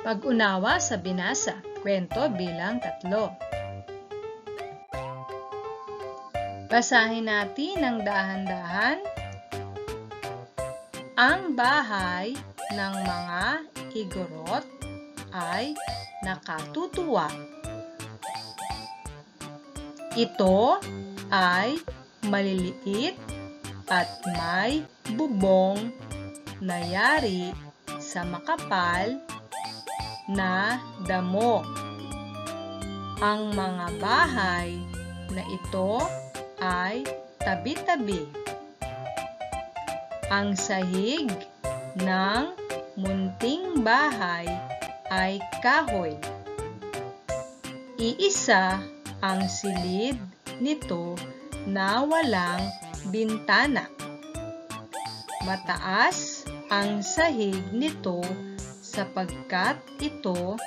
Pag-unawa sa binasa, kwento bilang 3. Basahin natin ng dahan-dahan. Ang bahay ng mga igorot ay nakatutuwa. Ito ay maliliit at may bubong na yari sa makapal na damo. Ang mga bahay na ito ay tabi-tabi. Ang sahig ng munting bahay ay kahoy. Iisa ang silid nito na walang bintana. Mataas ang sahig nito sapagkat ito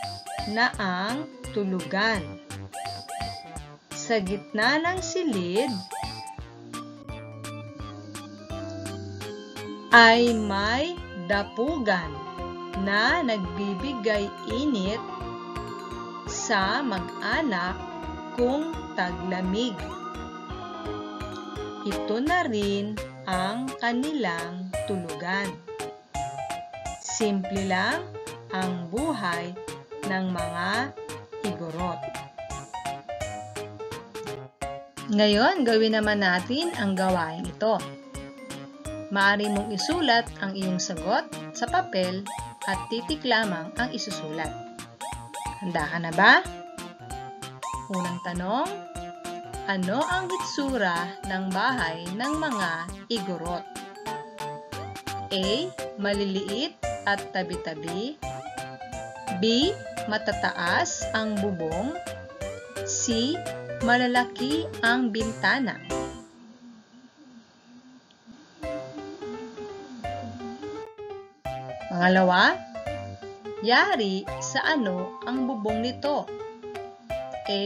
na ang tulugan. Sa gitna ng silid ay may dapugan na nagbibigay init sa mag-anak kung taglamig. Ito na rin ang kanilang tulugan. Simple lang ang buhay ng mga igorot. Ngayon, gawin naman natin ang gawain ito. Maaari mong isulat ang iyong sagot sa papel at titik lamang ang isusulat. Handa ka na ba? Unang tanong, ano ang hitsura ng bahay ng mga igorot? A. Maliliit at tabi-tabi. B. Matataas ang bubong. C. Malalaki ang bintana. Pangalawa, yari sa ano ang bubong nito? A.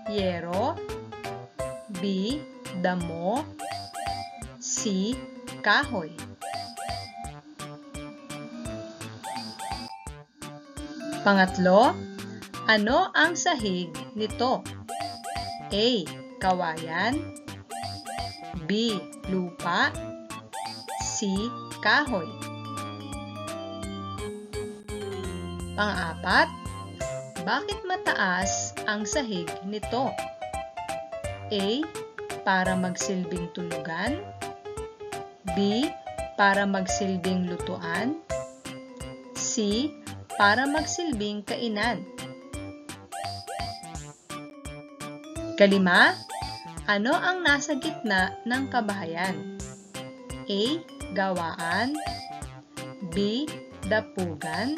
Yero. B. Damo. C. Kahoy. Pangatlo, ano ang sahig nito? A. Kawayan. B. Lupa. C. Kahoy. Pang-apat, bakit mataas ang sahig nito? A. Para magsilbing tulugan. B. Para magsilbing lutuan. C. Para magsilbing kainan. Kalima, ano ang nasa gitna ng kabahayan? A. Gawaan. B. Dapugan.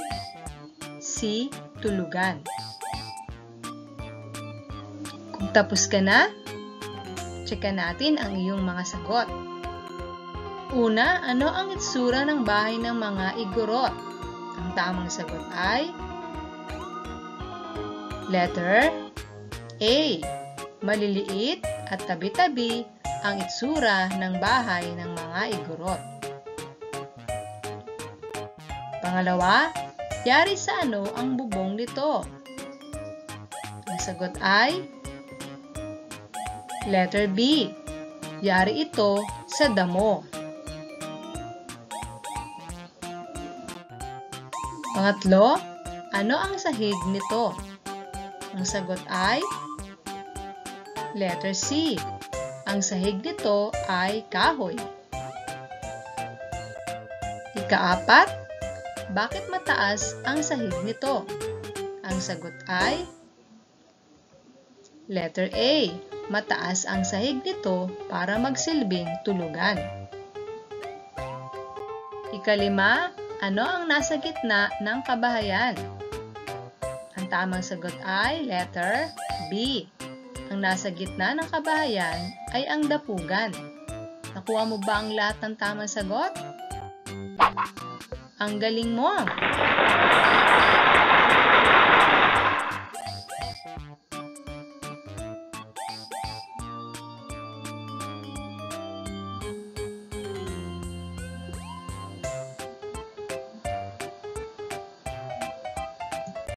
C. Tulugan. Kung tapos ka na, tseka natin ang iyong mga sagot. Una, ano ang itsura ng bahay ng mga igorot? Ang tamang sagot ay letter A. Maliliit at tabi-tabi ang itsura ng bahay ng mga igorot. Pangalawa, yari sa ano ang bubong nito? Ang sagot ay letter B. Yari ito sa damo. Pangatlo, ano ang sahig nito? Ang sagot ay letter C. Ang sahig nito ay kahoy. Ika-apat, bakit mataas ang sahig nito? Ang sagot ay letter A. Mataas ang sahig nito para magsilbing tulugan. Ika-lima, ano ang nasa gitna ng kabahayan? Ang tamang sagot ay letter B. Ang nasa gitna ng kabahayan ay ang dapugan. Nakuha mo ba ang lahat ng tamang sagot? Ang galing mo!